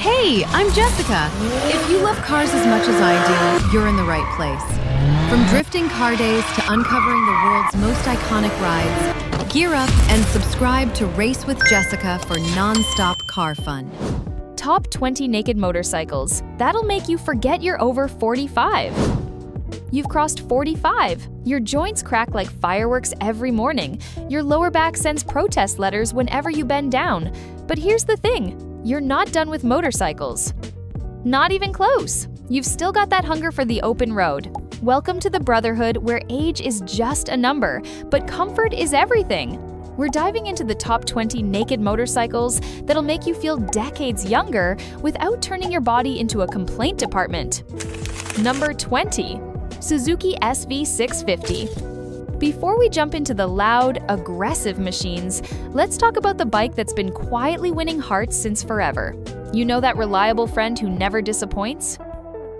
Hey, I'm Jessica. If you love cars as much as I do, you're in the right place. From drifting car days to uncovering the world's most iconic rides, gear up and subscribe to Race with Jessica for non-stop car fun. Top 20 naked motorcycles. That'll make you forget you're over 45. You've crossed 45. Your joints crack like fireworks every morning. Your lower back sends protest letters whenever you bend down. But here's the thing, you're not done with motorcycles. Not even close. You've still got that hunger for the open road. Welcome to the brotherhood where age is just a number, but comfort is everything. We're diving into the top 20 naked motorcycles that'll make you feel decades younger without turning your body into a complaint department. Number 20. Suzuki SV650. Before we jump into the loud, aggressive machines, let's talk about the bike that's been quietly winning hearts since forever. You know that reliable friend who never disappoints?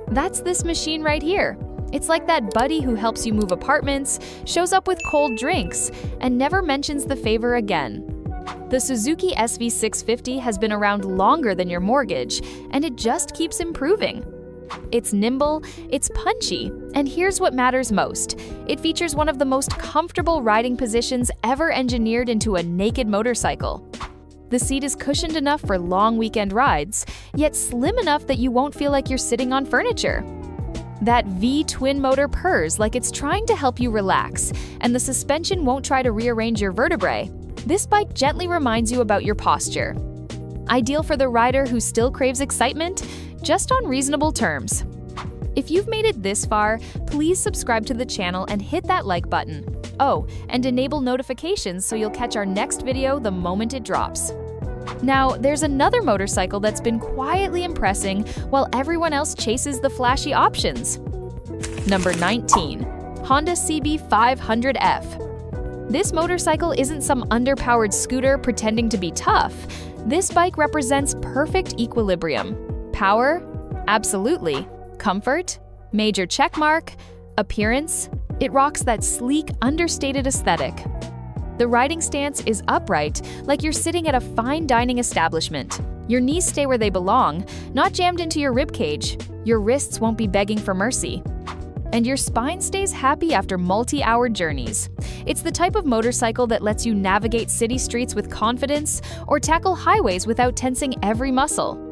That's this machine right here. It's like that buddy who helps you move apartments, shows up with cold drinks, and never mentions the favor again. The Suzuki SV650 has been around longer than your mortgage, and it just keeps improving. It's nimble, it's punchy, and here's what matters most. It features one of the most comfortable riding positions ever engineered into a naked motorcycle. The seat is cushioned enough for long weekend rides, yet slim enough that you won't feel like you're sitting on furniture. That V-twin motor purrs like it's trying to help you relax, and the suspension won't try to rearrange your vertebrae. This bike gently reminds you about your posture. Ideal for the rider who still craves excitement, just on reasonable terms. If you've made it this far, please subscribe to the channel and hit that like button. Oh, and enable notifications so you'll catch our next video the moment it drops. Now, there's another motorcycle that's been quietly impressing while everyone else chases the flashy options. Number 19. Honda CB500F. This motorcycle isn't some underpowered scooter pretending to be tough. This bike represents perfect equilibrium. Power? Absolutely. Comfort? Major checkmark. Appearance? It rocks that sleek, understated aesthetic. The riding stance is upright, like you're sitting at a fine dining establishment. Your knees stay where they belong, not jammed into your ribcage. Your wrists won't be begging for mercy. And your spine stays happy after multi-hour journeys. It's the type of motorcycle that lets you navigate city streets with confidence or tackle highways without tensing every muscle.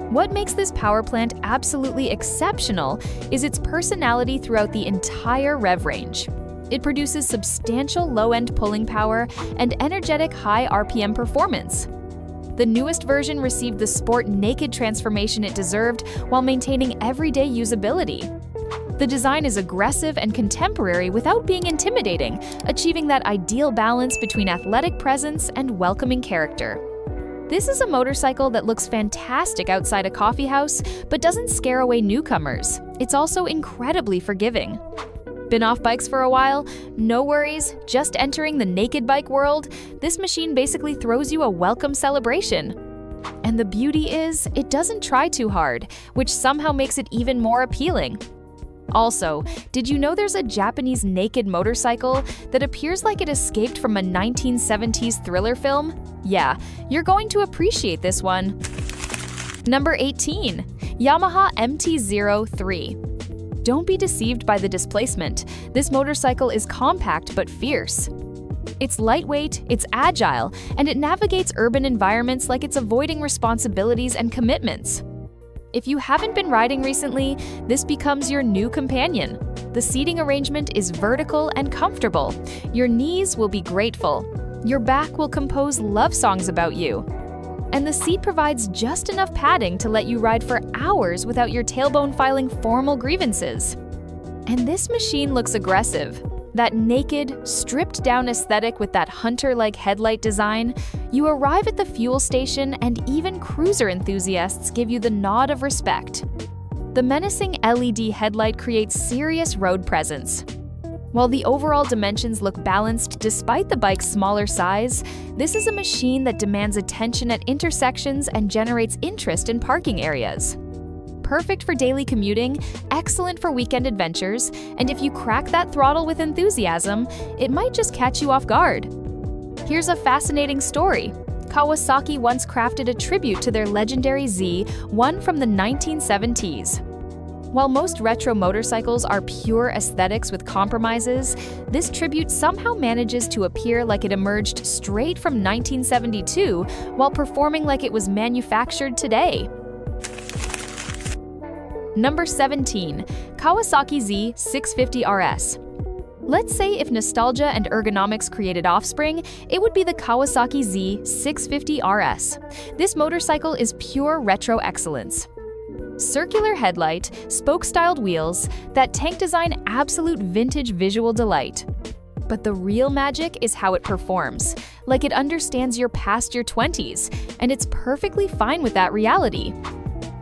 What makes this power plant absolutely exceptional is its personality throughout the entire rev range. It produces substantial low-end pulling power and energetic high RPM performance. The newest version received the sport naked transformation it deserved while maintaining everyday usability. The design is aggressive and contemporary without being intimidating, achieving that ideal balance between athletic presence and welcoming character. This is a motorcycle that looks fantastic outside a coffee house, but doesn't scare away newcomers. It's also incredibly forgiving. Been off bikes for a while? No worries, just entering the naked bike world, this machine basically throws you a welcome celebration. And the beauty is, it doesn't try too hard, which somehow makes it even more appealing. Also, did you know there's a Japanese naked motorcycle that appears like it escaped from a 1970s thriller film? Yeah, you're going to appreciate this one. Number 18. Yamaha MT-03. Don't be deceived by the displacement. This motorcycle is compact but fierce. It's lightweight, it's agile, and it navigates urban environments like it's avoiding responsibilities and commitments. If you haven't been riding recently, this becomes your new companion. The seating arrangement is vertical and comfortable. Your knees will be grateful. Your back will compose love songs about you. And the seat provides just enough padding to let you ride for hours without your tailbone filing formal grievances. And this machine looks aggressive. That naked, stripped-down aesthetic with that hunter-like headlight design, you arrive at the fuel station and even cruiser enthusiasts give you the nod of respect. The menacing LED headlight creates serious road presence. While the overall dimensions look balanced despite the bike's smaller size, this is a machine that demands attention at intersections and generates interest in parking areas. Perfect for daily commuting, excellent for weekend adventures, and if you crack that throttle with enthusiasm, it might just catch you off guard. Here's a fascinating story. Kawasaki once crafted a tribute to their legendary Z, one from the 1970s. While most retro motorcycles are pure aesthetics with compromises, this tribute somehow manages to appear like it emerged straight from 1972 while performing like it was manufactured today. Number 17. Kawasaki Z 650 RS. Let's say if nostalgia and ergonomics created offspring, it would be the Kawasaki Z 650 RS. This motorcycle is pure retro excellence. Circular headlight, spoke-styled wheels, that tank design absolute vintage visual delight. But the real magic is how it performs, like it understands you're past your 20s, and it's perfectly fine with that reality.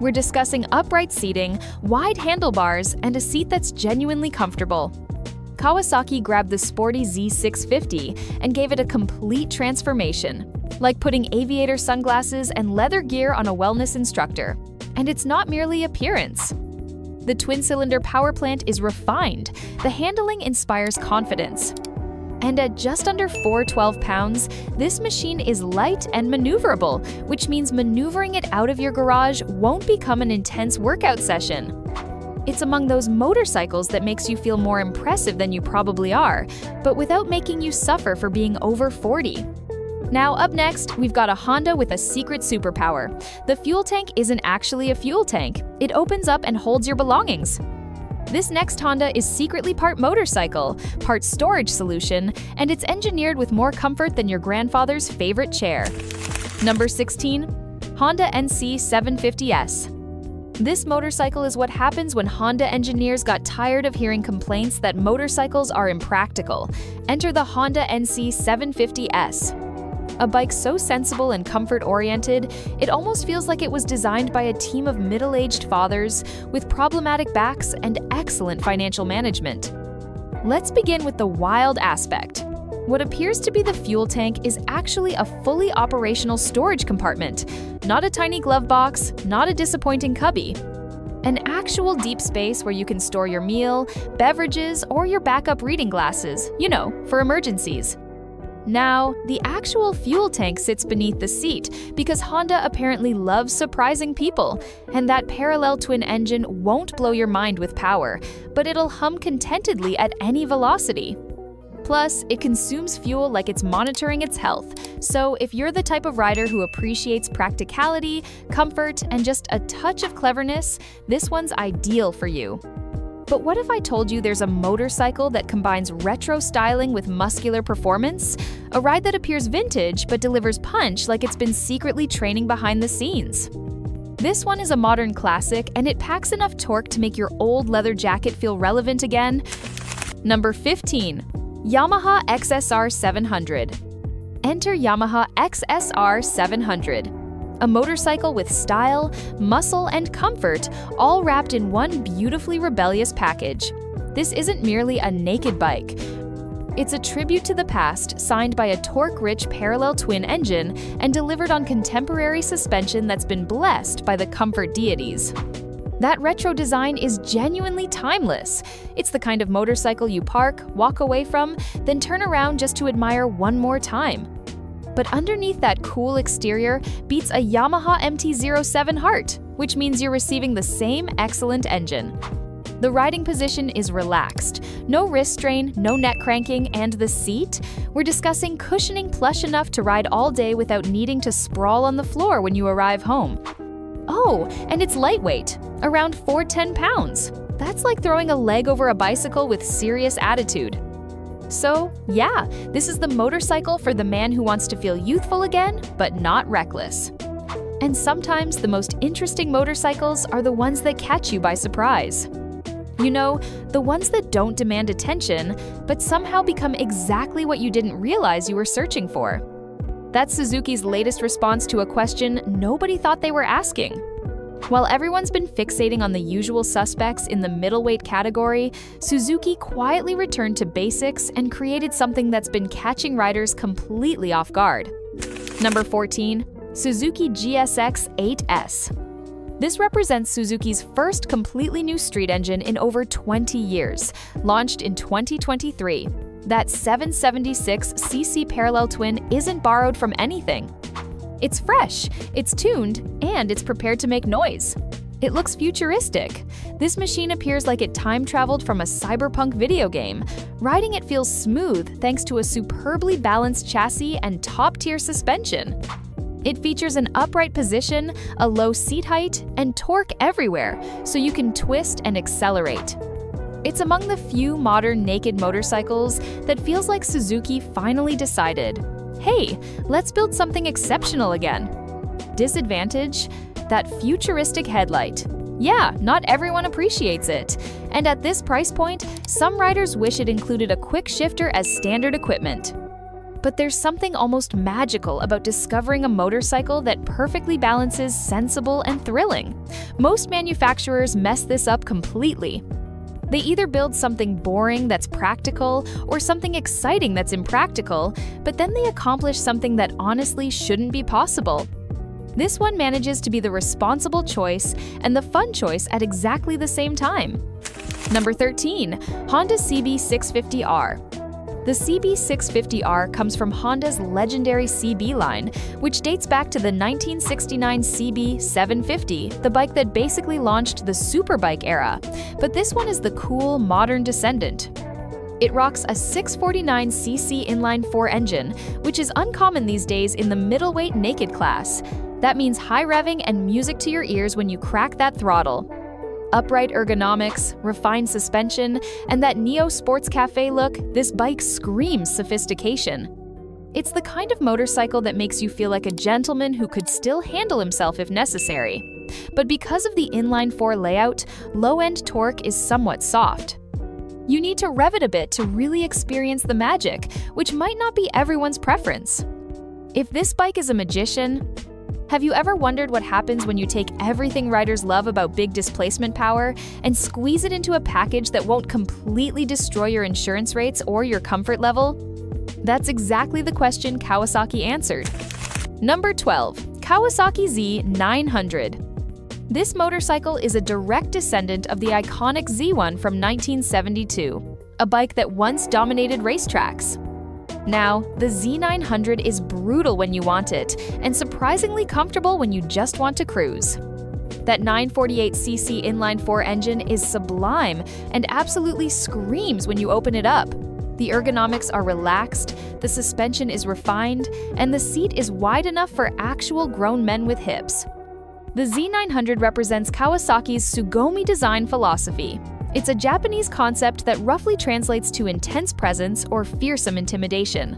We're discussing upright seating, wide handlebars, and a seat that's genuinely comfortable. Kawasaki grabbed the sporty Z650 and gave it a complete transformation, like putting aviator sunglasses and leather gear on a wellness instructor. And it's not merely appearance. The twin-cylinder power plant is refined. The handling inspires confidence. And at just under 412 pounds, this machine is light and maneuverable, which means maneuvering it out of your garage won't become an intense workout session. It's among those motorcycles that makes you feel more impressive than you probably are, but without making you suffer for being over 40. Now up next, we've got a Honda with a secret superpower. The fuel tank isn't actually a fuel tank. It opens up and holds your belongings. This next Honda is secretly part motorcycle, part storage solution, and it's engineered with more comfort than your grandfather's favorite chair. Number 16. Honda NC 750S. This motorcycle is what happens when Honda engineers got tired of hearing complaints that motorcycles are impractical. Enter the Honda NC 750S. A bike so sensible and comfort-oriented, it almost feels like it was designed by a team of middle-aged fathers with problematic backs and excellent financial management. Let's begin with the wild aspect. What appears to be the fuel tank is actually a fully operational storage compartment, not a tiny glove box, not a disappointing cubby. An actual deep space where you can store your meal, beverages, or your backup reading glasses, for emergencies. Now, the actual fuel tank sits beneath the seat because Honda apparently loves surprising people, and that parallel twin engine won't blow your mind with power, but it'll hum contentedly at any velocity. Plus, it consumes fuel like it's monitoring its health, so if you're the type of rider who appreciates practicality, comfort, and just a touch of cleverness, this one's ideal for you. But what if I told you there's a motorcycle that combines retro styling with muscular performance? A ride that appears vintage but delivers punch like it's been secretly training behind the scenes. This one is a modern classic, and it packs enough torque to make your old leather jacket feel relevant again. Number 15. Yamaha XSR 700. Enter Yamaha XSR 700. A motorcycle with style, muscle, and comfort, all wrapped in one beautifully rebellious package. This isn't merely a naked bike. It's a tribute to the past, signed by a torque-rich parallel twin engine and delivered on contemporary suspension that's been blessed by the comfort deities. That retro design is genuinely timeless. It's the kind of motorcycle you park, walk away from, then turn around just to admire one more time. But underneath that cool exterior beats a Yamaha MT-07 heart, which means you're receiving the same excellent engine. The riding position is relaxed, no wrist strain, no neck cranking, and the seat? We're discussing cushioning plush enough to ride all day without needing to sprawl on the floor when you arrive home. Oh, and it's lightweight, around 410 pounds. That's like throwing a leg over a bicycle with serious attitude. So, yeah, this is the motorcycle for the man who wants to feel youthful again, but not reckless. And sometimes the most interesting motorcycles are the ones that catch you by surprise. The ones that don't demand attention, but somehow become exactly what you didn't realize you were searching for. That's Suzuki's latest response to a question nobody thought they were asking. While everyone's been fixating on the usual suspects in the middleweight category, Suzuki quietly returned to basics and created something that's been catching riders completely off guard. Number 14. Suzuki GSX 8S. This represents Suzuki's first completely new street engine in over 20 years, launched in 2023. That 776cc parallel twin isn't borrowed from anything. It's fresh, it's tuned, and it's prepared to make noise. It looks futuristic. This machine appears like it time-traveled from a cyberpunk video game. Riding it feels smooth thanks to a superbly balanced chassis and top-tier suspension. It features an upright position, a low seat height, and torque everywhere, so you can twist and accelerate. It's among the few modern naked motorcycles that feels like Suzuki finally decided, hey, let's build something exceptional again. Disadvantage? That futuristic headlight. Yeah, not everyone appreciates it. And at this price point, some riders wish it included a quick shifter as standard equipment. But there's something almost magical about discovering a motorcycle that perfectly balances sensible and thrilling. Most manufacturers mess this up completely. They either build something boring that's practical or something exciting that's impractical, but then they accomplish something that honestly shouldn't be possible. This one manages to be the responsible choice and the fun choice at exactly the same time. Number 13, Honda CB650R. The CB650R comes from Honda's legendary CB line, which dates back to the 1969 CB750, the bike that basically launched the superbike era. But this one is the cool, modern descendant. It rocks a 649cc inline-4 engine, which is uncommon these days in the middleweight naked class. That means high revving and music to your ears when you crack that throttle. Upright ergonomics, refined suspension, and that neo sports cafe look, this bike screams sophistication. It's the kind of motorcycle that makes you feel like a gentleman who could still handle himself if necessary. But because of the inline-4 layout, low-end torque is somewhat soft. You need to rev it a bit to really experience the magic, which might not be everyone's preference. If this bike is a magician, have you ever wondered what happens when you take everything riders love about big displacement power and squeeze it into a package that won't completely destroy your insurance rates or your comfort level? That's exactly the question Kawasaki answered. Number 12, Kawasaki Z900. This motorcycle is a direct descendant of the iconic Z1 from 1972, a bike that once dominated racetracks. Now, the Z900 is brutal when you want it, and surprisingly comfortable when you just want to cruise. That 948cc inline-4 engine is sublime and absolutely screams when you open it up. The ergonomics are relaxed, the suspension is refined, and the seat is wide enough for actual grown men with hips. The Z900 represents Kawasaki's Sugomi design philosophy. It's a Japanese concept that roughly translates to intense presence or fearsome intimidation.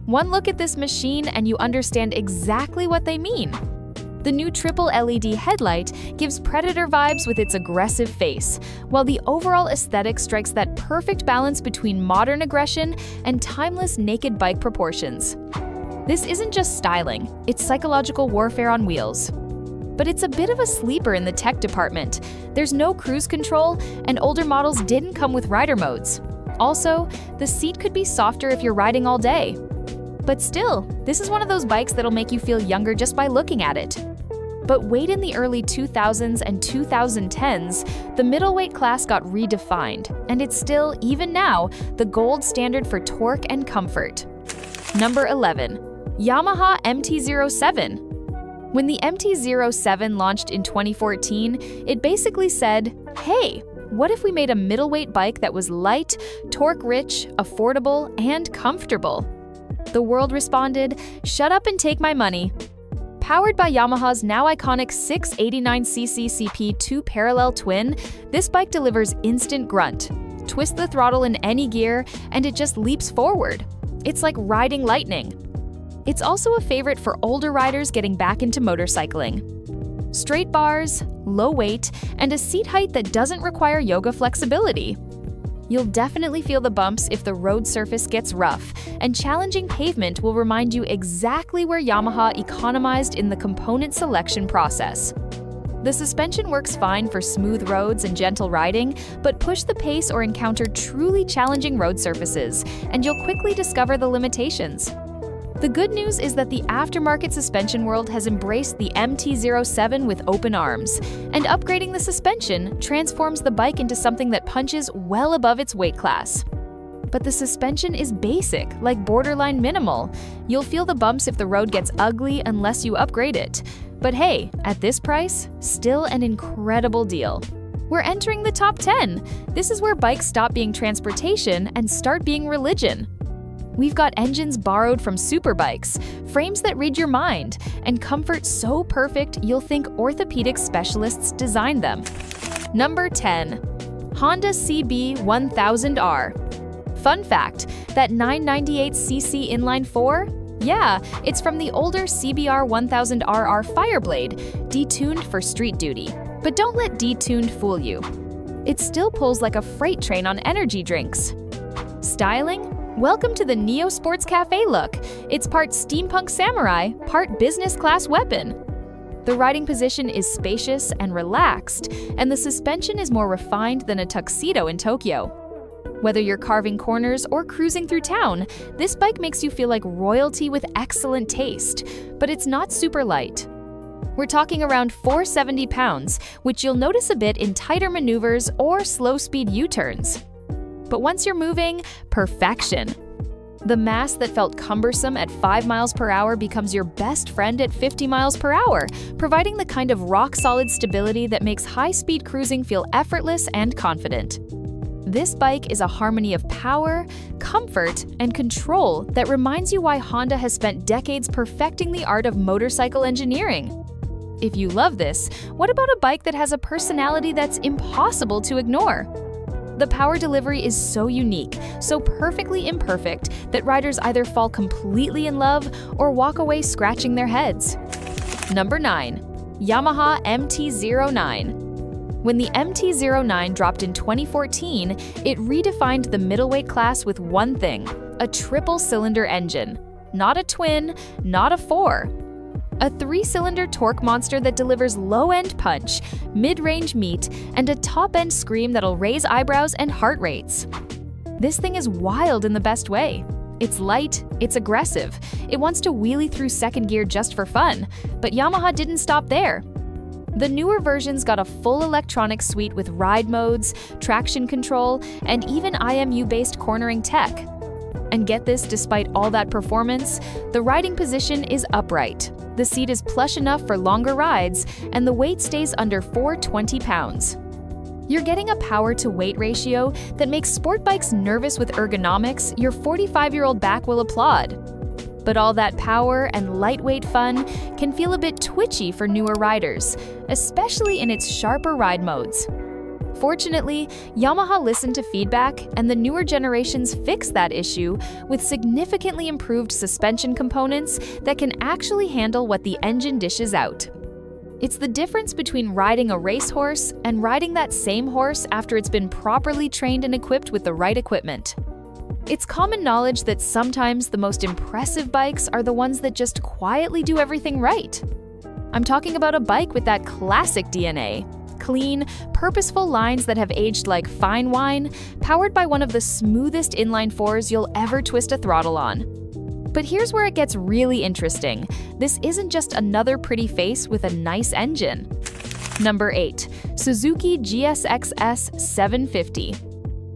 One look at this machine and you understand exactly what they mean. The new triple LED headlight gives Predator vibes with its aggressive face, while the overall aesthetic strikes that perfect balance between modern aggression and timeless naked bike proportions. This isn't just styling, it's psychological warfare on wheels. But it's a bit of a sleeper in the tech department. There's no cruise control, and older models didn't come with rider modes. Also, the seat could be softer if you're riding all day. But still, this is one of those bikes that'll make you feel younger just by looking at it. But wait, in the early 2000s and 2010s, the middleweight class got redefined, and it's still, even now, the gold standard for torque and comfort. Number 11, Yamaha MT-07. When the MT-07 launched in 2014, it basically said, hey, what if we made a middleweight bike that was light, torque-rich, affordable, and comfortable? The world responded, shut up and take my money. Powered by Yamaha's now iconic 689cc CP2 parallel twin, this bike delivers instant grunt. Twist the throttle in any gear, and it just leaps forward. It's like riding lightning. It's also a favorite for older riders getting back into motorcycling. Straight bars, low weight, and a seat height that doesn't require yoga flexibility. You'll definitely feel the bumps if the road surface gets rough, and challenging pavement will remind you exactly where Yamaha economized in the component selection process. The suspension works fine for smooth roads and gentle riding, but push the pace or encounter truly challenging road surfaces, and you'll quickly discover the limitations. The good news is that the aftermarket suspension world has embraced the MT-07 with open arms, and upgrading the suspension transforms the bike into something that punches well above its weight class. But the suspension is basic, like borderline minimal. You'll feel the bumps if the road gets ugly unless you upgrade it. But hey, at this price, still an incredible deal. We're entering the top 10. This is where bikes stop being transportation and start being religion. We've got engines borrowed from superbikes, frames that read your mind, and comfort so perfect you'll think orthopedic specialists designed them. Number 10. Honda CB1000R. Fun fact, that 998cc inline-4? Yeah, it's from the older CBR 1000RR Fireblade, detuned for street duty. But don't let detuned fool you. It still pulls like a freight train on energy drinks. Styling? Welcome to the Neo Sports Cafe look. It's part steampunk samurai, part business class weapon. The riding position is spacious and relaxed, and the suspension is more refined than a tuxedo in Tokyo. Whether you're carving corners or cruising through town, this bike makes you feel like royalty with excellent taste, but it's not super light. We're talking around 470 pounds, which you'll notice a bit in tighter maneuvers or slow-speed U-turns. But once you're moving, perfection. The mass that felt cumbersome at 5 miles per hour becomes your best friend at 50 miles per hour, providing the kind of rock-solid stability that makes high-speed cruising feel effortless and confident. This bike is a harmony of power, comfort, and control that reminds you why Honda has spent decades perfecting the art of motorcycle engineering. If you love this, what about a bike that has a personality that's impossible to ignore? The power delivery is so unique, so perfectly imperfect, that riders either fall completely in love or walk away scratching their heads. Number 9. Yamaha MT-09. When the MT-09 dropped in 2014, it redefined the middleweight class with one thing: a triple-cylinder engine. Not a twin, not a four. A 3-cylinder torque monster that delivers low-end punch, mid-range meat, and a top-end scream that'll raise eyebrows and heart rates. This thing is wild in the best way. It's light, it's aggressive, it wants to wheelie through second gear just for fun, but Yamaha didn't stop there. The newer versions got a full electronic suite with ride modes, traction control, and even IMU-based cornering tech. And get this, despite all that performance, the riding position is upright. The seat is plush enough for longer rides, and the weight stays under 420 pounds. You're getting a power-to-weight ratio that makes sport bikes nervous with ergonomics your 45-year-old back will applaud. But all that power and lightweight fun can feel a bit twitchy for newer riders, especially in its sharper ride modes. Fortunately, Yamaha listened to feedback, and the newer generations fixed that issue with significantly improved suspension components that can actually handle what the engine dishes out. It's the difference between riding a racehorse and riding that same horse after it's been properly trained and equipped with the right equipment. It's common knowledge that sometimes the most impressive bikes are the ones that just quietly do everything right. I'm talking about a bike with that classic DNA. Clean, purposeful lines that have aged like fine wine, powered by one of the smoothest inline-4s you'll ever twist a throttle on. But here's where it gets really interesting. This isn't just another pretty face with a nice engine. Number 8. Suzuki GSX-S 750.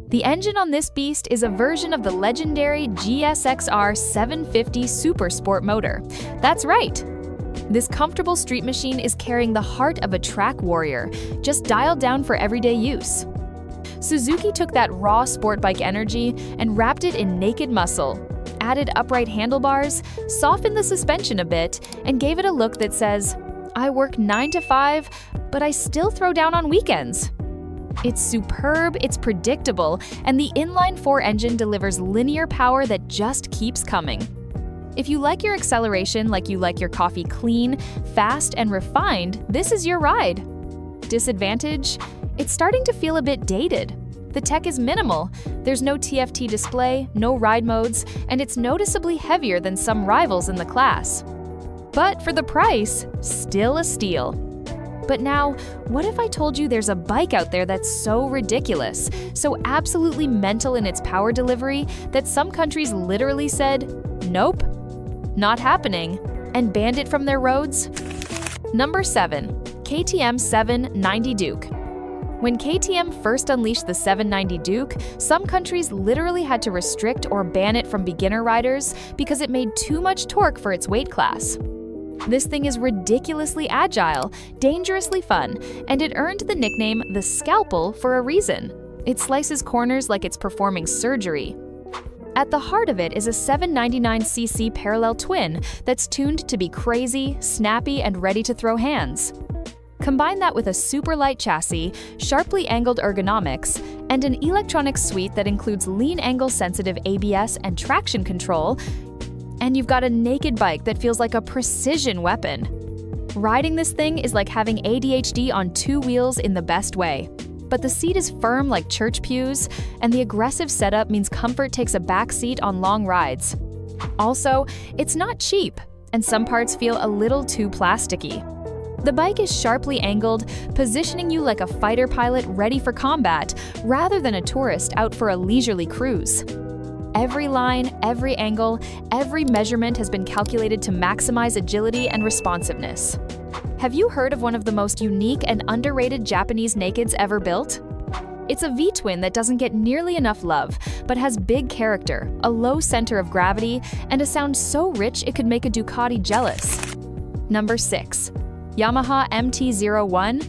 The engine on this beast is a version of the legendary GSX-R 750 Super Sport motor. That's right! This comfortable street machine is carrying the heart of a track warrior, just dialed down for everyday use. Suzuki took that raw sport bike energy and wrapped it in naked muscle, added upright handlebars, softened the suspension a bit, and gave it a look that says, "I work 9 to 5, but I still throw down on weekends." It's superb, it's predictable, and the inline-4 engine delivers linear power that just keeps coming. If you like your acceleration like you like your coffee clean, fast, and refined, this is your ride. Disadvantage? It's starting to feel a bit dated. The tech is minimal, there's no TFT display, no ride modes, and it's noticeably heavier than some rivals in the class. But for the price, still a steal. But now, what if I told you there's a bike out there that's so ridiculous, so absolutely mental in its power delivery, that some countries literally said, "Nope, not happening," and banned it from their roads? Number 7. KTM 790 Duke. When KTM first unleashed the 790 Duke, some countries literally had to restrict or ban it from beginner riders because it made too much torque for its weight class. This thing is ridiculously agile, dangerously fun, and it earned the nickname the Scalpel for a reason. It slices corners like it's performing surgery. At the heart of it is a 799cc parallel twin that's tuned to be crazy, snappy, and ready to throw hands. Combine that with a super light chassis, sharply angled ergonomics, and an electronics suite that includes lean angle sensitive ABS and traction control, and you've got a naked bike that feels like a precision weapon. Riding this thing is like having ADHD on two wheels in the best way. But the seat is firm like church pews, and the aggressive setup means comfort takes a back seat on long rides. Also, it's not cheap, and some parts feel a little too plasticky. The bike is sharply angled, positioning you like a fighter pilot ready for combat, rather than a tourist out for a leisurely cruise. Every line, every angle, every measurement has been calculated to maximize agility and responsiveness. Have you heard of one of the most unique and underrated Japanese nakeds ever built? It's a V-twin that doesn't get nearly enough love, but has big character, a low center of gravity, and a sound so rich it could make a Ducati jealous. Number 6. Yamaha MT-01.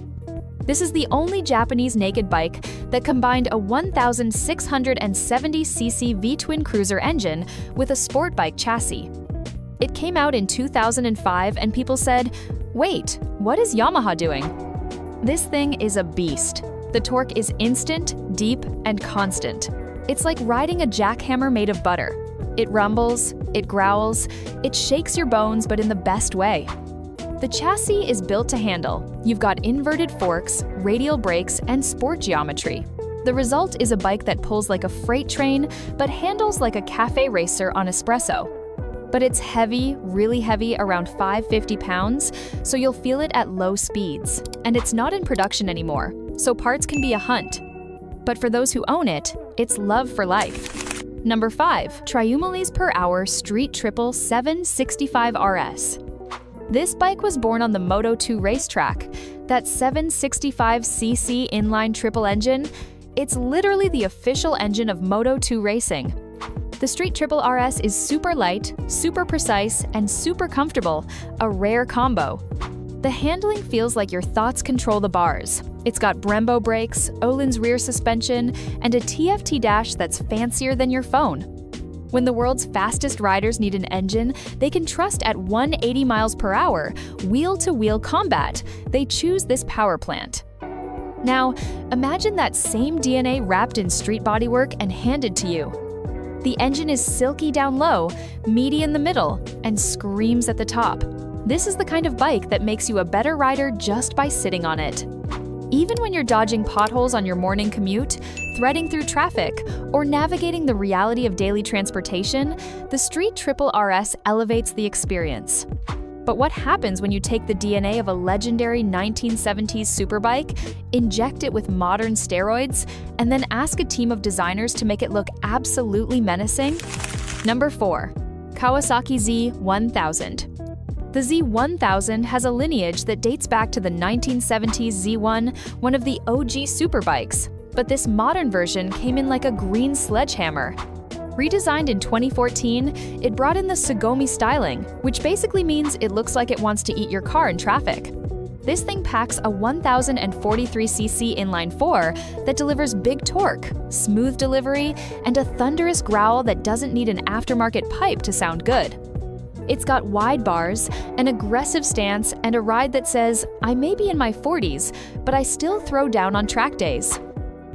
This is the only Japanese naked bike that combined a 1,670cc V-twin cruiser engine with a sport bike chassis. It came out in 2005 and people said, "Wait, what is Yamaha doing?" This thing is a beast. The torque is instant, deep, and constant. It's like riding a jackhammer made of butter. It rumbles, it growls, it shakes your bones, but in the best way. The chassis is built to handle. You've got inverted forks, radial brakes, and sport geometry. The result is a bike that pulls like a freight train, but handles like a cafe racer on espresso. But it's heavy, really heavy, around 550 pounds, so you'll feel it at low speeds. And it's not in production anymore, so parts can be a hunt. But for those who own it, it's love for life. Number 5. Triumphs per hour Street Triple 765 RS. This bike was born on the Moto2 racetrack. That 765cc inline triple engine, it's literally the official engine of Moto2 racing. The Street Triple RS is super light, super precise, and super comfortable, a rare combo. The handling feels like your thoughts control the bars. It's got Brembo brakes, Öhlins rear suspension, and a TFT dash that's fancier than your phone. When the world's fastest riders need an engine they can trust at 180 miles per hour, wheel-to-wheel combat, they choose this power plant. Now, imagine that same DNA wrapped in street bodywork and handed to you. The engine is silky down low, meaty in the middle, and screams at the top. This is the kind of bike that makes you a better rider just by sitting on it. Even when you're dodging potholes on your morning commute, threading through traffic, or navigating the reality of daily transportation, the Street Triple RS elevates the experience. But what happens when you take the DNA of a legendary 1970s superbike, inject it with modern steroids, and then ask a team of designers to make it look absolutely menacing? Number 4. Kawasaki Z1000. The Z1000 has a lineage that dates back to the 1970s Z1, one of the OG superbikes, but this modern version came in like a green sledgehammer. Redesigned in 2014, it brought in the Sugomi styling, which basically means it looks like it wants to eat your car in traffic. This thing packs a 1043cc inline-4 that delivers big torque, smooth delivery, and a thunderous growl that doesn't need an aftermarket pipe to sound good. It's got wide bars, an aggressive stance, and a ride that says, "I may be in my 40s, but I still throw down on track days."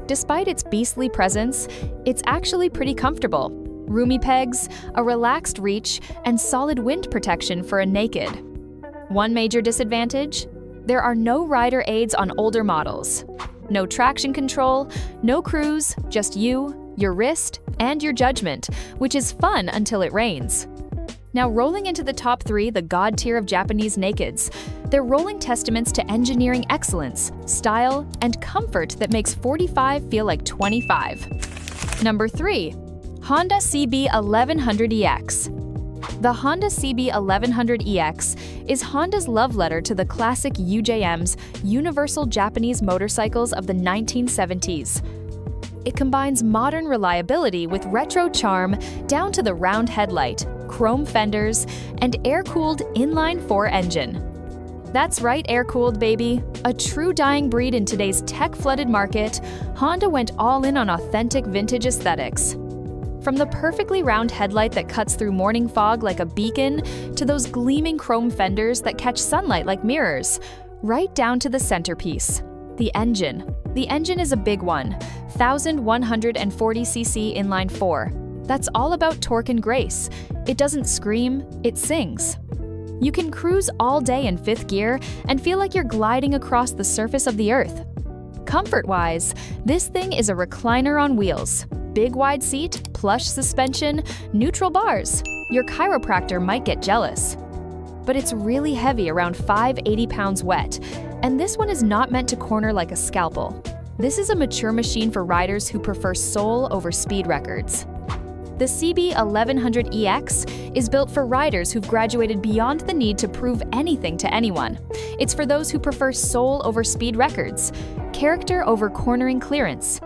Despite its beastly presence, it's actually pretty comfortable. Roomy pegs, a relaxed reach, and solid wind protection for a naked. One major disadvantage? There are no rider aids on older models. No traction control, no cruise, just you, your wrist, and your judgment, which is fun until it rains. Now rolling into the top 3, the god tier of Japanese nakeds. They're rolling testaments to engineering excellence, style, and comfort that makes 45 feel like 25. Number 3. Honda CB 1100EX. The Honda CB 1100EX is Honda's love letter to the classic UJM's universal Japanese motorcycles of the 1970s. It combines modern reliability with retro charm down to the round headlight, chrome fenders, and air-cooled inline-4 engine. That's right, air-cooled, baby. A true dying breed in today's tech-flooded market, Honda went all in on authentic vintage aesthetics. From the perfectly round headlight that cuts through morning fog like a beacon, to those gleaming chrome fenders that catch sunlight like mirrors, right down to the centerpiece, the engine. The engine is a big one, 1,140cc inline-4. That's all about torque and grace. It doesn't scream, it sings. You can cruise all day in 5th gear and feel like you're gliding across the surface of the earth. Comfort-wise, this thing is a recliner on wheels. Big wide seat, plush suspension, neutral bars. Your chiropractor might get jealous. But it's really heavy, around 580 pounds wet, and this one is not meant to corner like a scalpel. This is a mature machine for riders who prefer soul over speed records. The CB 1100EX is built for riders who've graduated beyond the need to prove anything to anyone. It's for those who prefer soul over speed records, character over cornering clearance.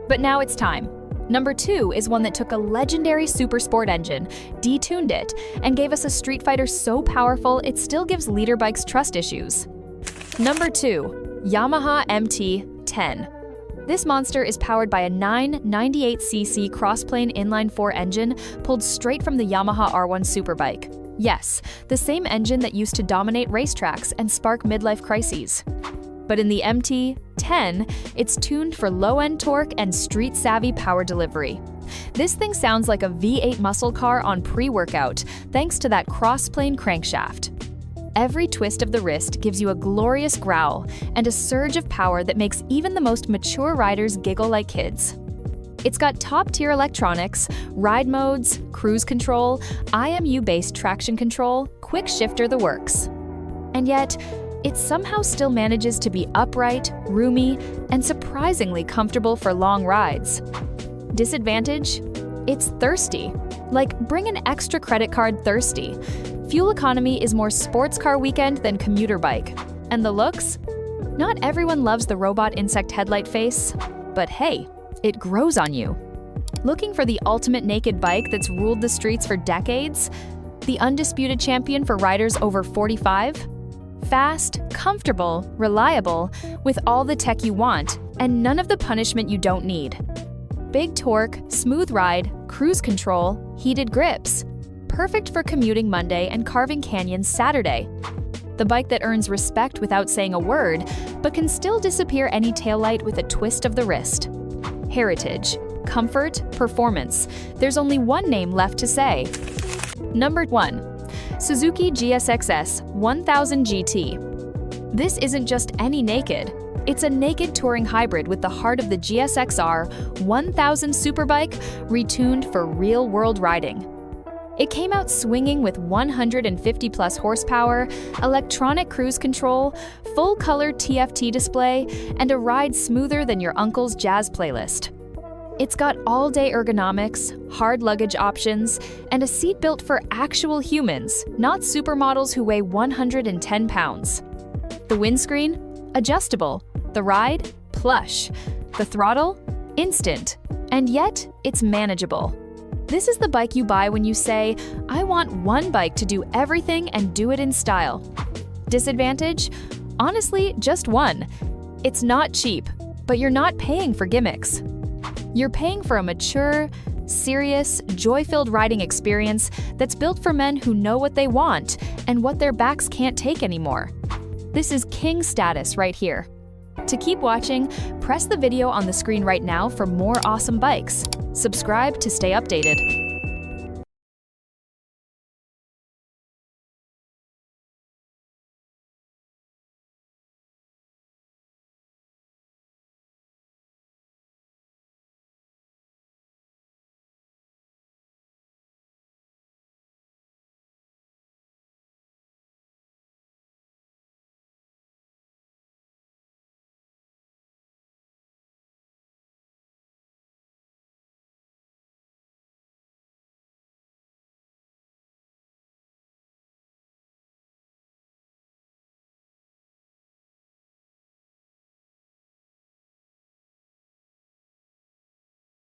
But now it's time. Number 2 is one that took a legendary supersport engine, detuned it, and gave us a Street Fighter so powerful it still gives leader bikes trust issues. Number 2, Yamaha MT-10. This monster is powered by a 998cc crossplane inline-4 engine pulled straight from the Yamaha R1 Superbike. Yes, the same engine that used to dominate racetracks and spark midlife crises. But in the MT-10, it's tuned for low-end torque and street-savvy power delivery. This thing sounds like a V8 muscle car on pre-workout, thanks to that crossplane crankshaft. Every twist of the wrist gives you a glorious growl and a surge of power that makes even the most mature riders giggle like kids. It's got top-tier electronics, ride modes, cruise control, IMU-based traction control, quick shifter, the works. And yet, it somehow still manages to be upright, roomy, and surprisingly comfortable for long rides. Disadvantage? It's thirsty. Like, bring an extra credit card thirsty. Fuel economy is more sports car weekend than commuter bike. And the looks? Not everyone loves the robot insect headlight face, but hey, it grows on you. Looking for the ultimate naked bike that's ruled the streets for decades? The undisputed champion for riders over 45? Fast, comfortable, reliable, with all the tech you want, and none of the punishment you don't need. Big torque, smooth ride, cruise control, heated grips. Perfect for commuting Monday and carving canyons Saturday. The bike that earns respect without saying a word, but can still disappear any taillight with a twist of the wrist. Heritage, comfort, performance. There's only one name left to say. Number 1. Suzuki GSX-S 1000 GT. This isn't just any naked. It's a naked touring hybrid with the heart of the GSX-R 1000 superbike retuned for real-world riding. It came out swinging with 150-plus horsepower, electronic cruise control, full-color TFT display, and a ride smoother than your uncle's jazz playlist. It's got all-day ergonomics, hard luggage options, and a seat built for actual humans, not supermodels who weigh 110 pounds. The windscreen? Adjustable. The ride? Plush. The throttle? Instant. And yet, it's manageable. This is the bike you buy when you say, I want one bike to do everything and do it in style. Disadvantage? Honestly, just one. It's not cheap, but you're not paying for gimmicks. You're paying for a mature, serious, joy-filled riding experience that's built for men who know what they want and what their backs can't take anymore. This is king status right here. To keep watching, press the video on the screen right now for more awesome bikes. Subscribe to stay updated.